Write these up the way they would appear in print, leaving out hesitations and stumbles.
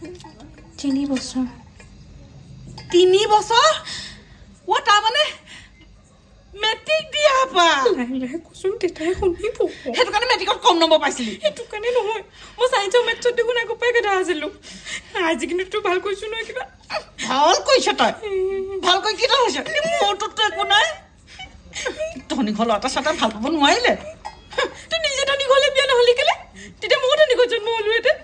3 বছৰ 3 বছৰ ও তা মানে মেট্ৰিক দিয়া পা লাহে কুসুম তেতাই শুনিব হেতু কাৰণে মেট্ৰিকত কম নম্বৰ পাইছিলি হেতু কাৰণে নহয় মই সাইন্স মেথছত দেখোন আগৰ পৰাই গধা আছিলো আজি কিন্তু তো ভাল কৈছো ন কিবা ভাল কৈছ তই ভাল কৈ কি হৈছে মোৰটো তো একো নাই তনি ঘৰ এটা সাটা ভাল পাব নোৱাৰিলে তো নিজে তনি ঘৰলে বিয়া নহলি কেলে তেতিয়া মই তনি ঘৰ জন্ম হলো এতে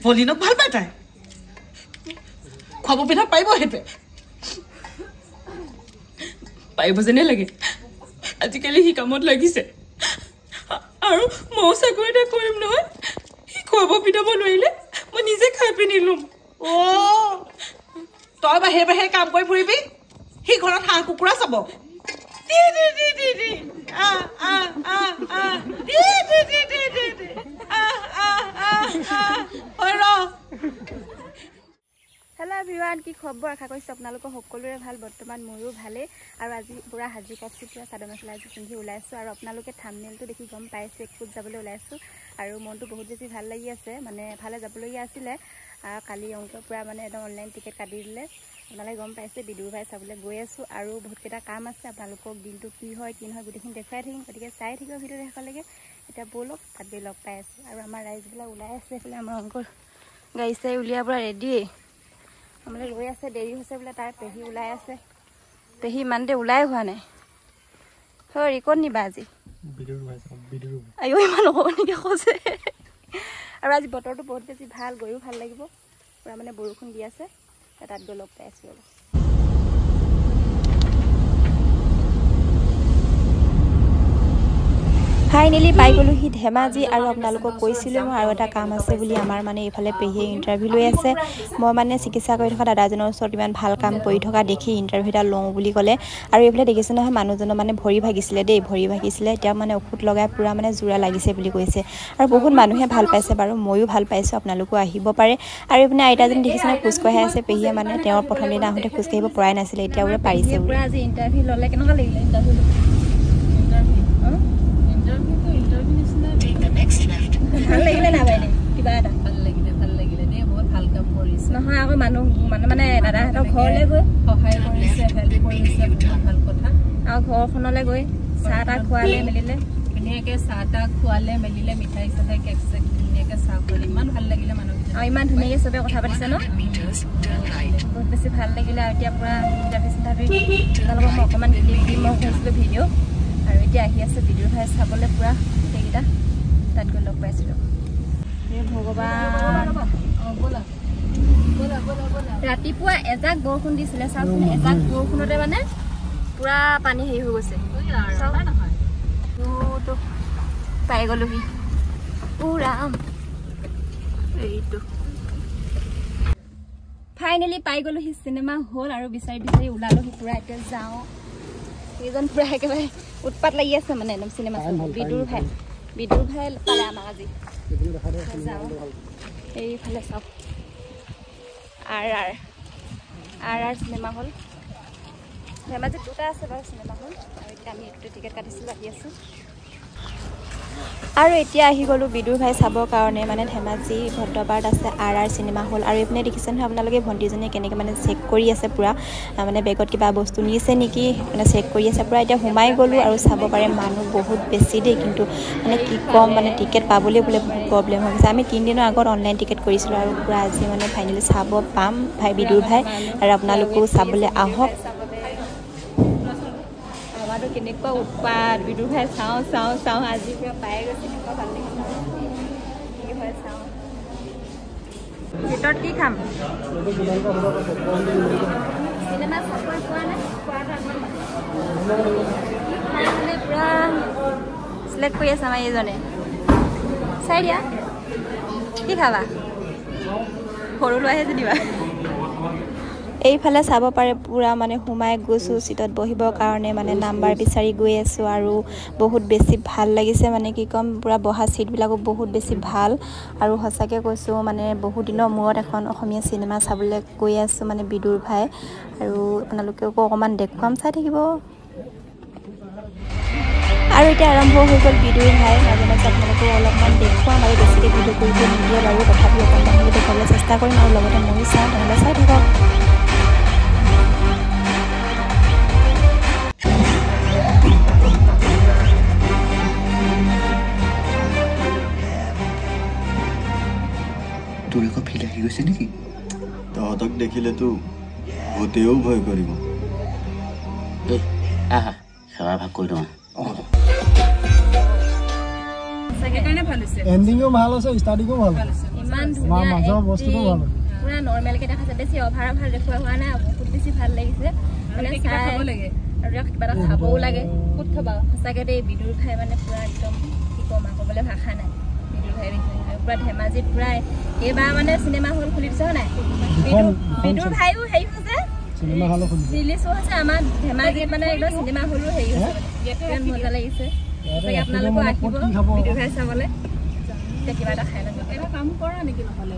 বলিনক ভাল পায় তাই খবৰ পিঠা পাইব হেতে পাইব যেনে লাগে আজিকালি হি কামত লাগিছে আৰু মই চাকৰি এটা কৰিম নহয় হি খোৱাব পিঠাব নোৱাৰিলে মই নিজে খাই পিনি লম অ তই বাহিৰে কাম কৰি ফুৰিবি সি ঘৰত হাঁহ কুকুৰা চাব हेलो एवरीवन की खबर आशा कर सकलोरे भल बर्तमान मोरो भाले और आज पूरा हाजी काटि पूरा चादर मेखला पिंधि ओलाइसो और आपनालोके थाम्बनेलটো देखि गम पाइसे कुछ जाबले ओलाइसो और मनটো बहुत बेसि ভাল লাগি আছে মানে ভালে যাबलगिया आছিলে काली अंक पूरा माने एकदम ऑनलाइन टिकेट काटि दिले आपनाले गम पाइसे बिदुर भाई चाबले गई आसो और बहुत केटा काम আছে आपनालोকক दिनটো কি হয় गुटेखिन देखाइ থাকিম गतिके চাই থাকিব ভিডিও দেখালৈকে এটা बोलक তাতে লগ পাই আছে और আমাৰ ৰাইজবিলাক ওলাই আছে ফলে আমাৰ अंकल গাড়ী চাই উলিয়া পুৰা ৰেডি हमले रई आसे देरी होसे बोले तार पेही उलाय आसे पेही मानते उलाय हुआ नै हो रिकॉर्ड निबा আজি बिदुर आयो इमान होनिके खसे और आज बतरটো बहुत बेसी ভাল গয়ো ভাল লাগিব পুৰা মানে বৰষুণ দি আছে তাত গৈ লগ পাই আছো फाइनली पाई गलो हि धेमाजी और आपनालोকক কৈছিলো মই আৰু এটা কাম আছে বুলি আমাৰ মানে ইফালে পেহিয়ে ইন্টাৰভিউ লৈ আছে মই মানে চিকিৎসা কৰি থকা দাদাজনৰ ওচৰত ইমান ভাল কাম কৰি থকা দেখি ইন্টাৰভিউটা লওঁ বুলি ক'লে আৰু ইফালে দেখিছে নহয় মানুহজনৰ মানে ভৰি ভাগিছিলে দেই ভৰি ভাগিছিলে এতিয়া মানে ঔষধ লগাই পুৰা মানে জোৰা লাগিছে বুলি কৈছে আৰু বহুত মানুহে ভাল পাইছে বাৰু ময়ো ভাল পাইছো আপোনালোকো আহিব পাৰে আৰু ইপিনে আইতাজন দেখিছে নহয় খোজ কঢ়াই আছে পেহিয়ে মানে তেওঁৰ প্ৰথম দিনা আহোঁতে খোজ কাঢ়িব পৰাই নাছিলে এতিয়া ওৰে পাৰিছে পুৰা আজি ইন্টাৰভিউ ললে কেনেকুৱা লাগিলে ইন্টাৰভিউ ভাল লাগিলে না বাইনে কিবা এটা ভাল লাগিলে দে বহুত ভাল কাম কৰিছে নহয় আকৌ মানুহ মানে দাদাহঁতৰ ঘৰলৈ গৈ সহায় কৰিছে হেল্প কৰিছে ভাল কথা আৰু ঘৰখনলৈ গৈ চাহটা খোৱালে মেলিলে ধুনীয়াকৈ চাহটা খোৱালে মেলিলে মিঠাই চাঠাই কেক চেক ধুনীয়াকৈ চাহ খোৱালে ইমান ভাল লাগিলে মানুহকেইটা আৰু ইমান ধুনীয়াকৈ চবে কথা পাতিছে ন বহুত বেছি ভাল লাগিলে আৰু এতিয়া পুৰা ইণ্টাৰভিউ আপোনালোকক মই অকণমান ক্লিপ দিম মই কৈছিলোঁ ভিডিঅ' আৰু এতিয়া আহি আছে ভিডিঅ' ভাই চাবলৈ পুৰা গোটেইকেইটা তাত গৈ লগ পাইছিলোঁ ভগৱান ৰাতিপুৱা এজাক বৰষুণ দিছিলে চাওকচোন এজাক বৰষুণতে মানে পুৰা পানী হেৰি হৈ গৈছে পাই গলোহি পুৰা এইটো ফাইনেলি পাই গলোহি চিনেমা হল আৰু বিচাৰি বিচাৰি ওলালোহি পুৰা এতিয়া যাওঁ এইজন পুৰা একেবাৰে উৎপাত লাগি আছে মানে একদম চিনেমা বিদুৰ ভাই পালে আমাক আজি যাওঁ এইফালে চাওক আৰ চিনেমা হল ধেমাজিত দুটা আছে বাৰু চিনেমা হল আৰু এতিয়া আমি এইটোতে টিকেট কাটিছিলোঁ আহি আছোঁ আৰু এতিয়া আহি গ'লোঁ বিদুৰ ভাই চাবৰ কাৰণে মানে ধেমাজি ভদ্ৰপাৰাত আছে আৰ চিনেমা হল আৰু এইপিনে দেখিছে নহয় আপোনালোকে ভণ্টিজনীয়ে কেনেকৈ মানে চেক কৰি আছে পুৰা মানে বেগত কিবা বস্তু নিছে নেকি মানে চেক কৰি আছে পুৰা এতিয়া সোমাই গ'লোঁ আৰু চাব পাৰে মানুহ বহুত বেছি দেই কিন্তু মানে কি কম মানে টিকেট পাবলৈ বোলে বহুত প্ৰব্লেম হৈ গৈছে আমি 3 দিনৰ আগত অনলাইন টিকেট কৰিছিলোঁ আৰু পুৰা আজি মানে ফাইনেলি চাব পাম ভাই বিদুৰ ভাই আৰু আপোনালোকেও চাবলৈ আহক আমাৰো কেনেকুৱা উৎপাত বিদুৰ ভাই চাওঁ আজি পুৰা পাই গৈছে কেনেকুৱা ভাল লাগিছে কি হয় চাওঁ ভিতৰত কি খাম চিনেমা চাবলৈ পোৱা নাই মানে পুৰা চিলেক্ট কৰি আছে আমাৰ এইজনে চাই দিয়া কি খাবা সৰু লৈ আহে যেনিবা এইফালে চাব পাৰে পুৰা মানে সোমাই গৈছোঁ চিটত বহিবৰ কাৰণে মানে নাম্বাৰ বিচাৰি গৈ আছোঁ আৰু বহুত বেছি ভাল লাগিছে মানে কি ক'ম পুৰা বহা চিটবিলাকো বহুত বেছি ভাল আৰু সঁচাকৈ কৈছোঁ মানে বহুত দিনৰ মূৰত এখন অসমীয়া চিনেমা চাবলৈ গৈ আছোঁ মানে বিদুৰ ভাই আৰু আপোনালোকেও অকণমান দেখুৱাম চাই থাকিব আৰু এতিয়া আৰম্ভ হৈ গ'ল বিদুৰ ভাই মাজে মাজে আপোনালোকেও অলপমান দেখুৱাম আৰু বেছিকৈ ভিডিঅ' কৰিব নিদিয়ে বাৰু তথাপিও অকণমান হ'লেও দেখুৱাবলৈ চেষ্টা কৰিম আৰু লগতে ময়ো চাওঁ তেনেহ'লে চাই থাকক তোৰ একো ফিল আহি গৈছে নেকি তহঁতক দেখিলেতো ভূতেও ভয় কৰিব আহা সেৱা ভাগ কৰি দিওঁ এণ্ডিঙো ভাল আছে ষ্টাৰ্টিঙো ভাল আছে ইমান মাজৰ বস্তুটো ভাল পুৰা নৰ্মেলকৈ দেখাইছে বেছি অভাৰ দেখুওৱা হোৱা নাই বহুত বেছি ভাল লাগিছে মানে চাই আৰু কিবা এটা খাবও লাগে ক'ত খাবা সঁচাকৈ দেই বিদুৰ ভাই মানে পুৰা একদম কি ক'ম ক'বলৈ ভাষা নাই বিদুৰ ভাই পুৰা ধেমাজিত পুৰা এইবাৰ মানে চিনেমা হল খুলি দিছে হয় নাই বিদুৰ ভাইও হেৰি হৈছে ৰিলিজ হৈছে আমাৰ ধেমাজিত মানে একদম চিনেমা হলো হেৰি হৈছে কিমান মজা লাগিছে আপোনালোকো আহিব বিদুৰ ভাই চাবলৈ কিবা এটা খাই ল'ব কাম কৰা নেকি নহ'লে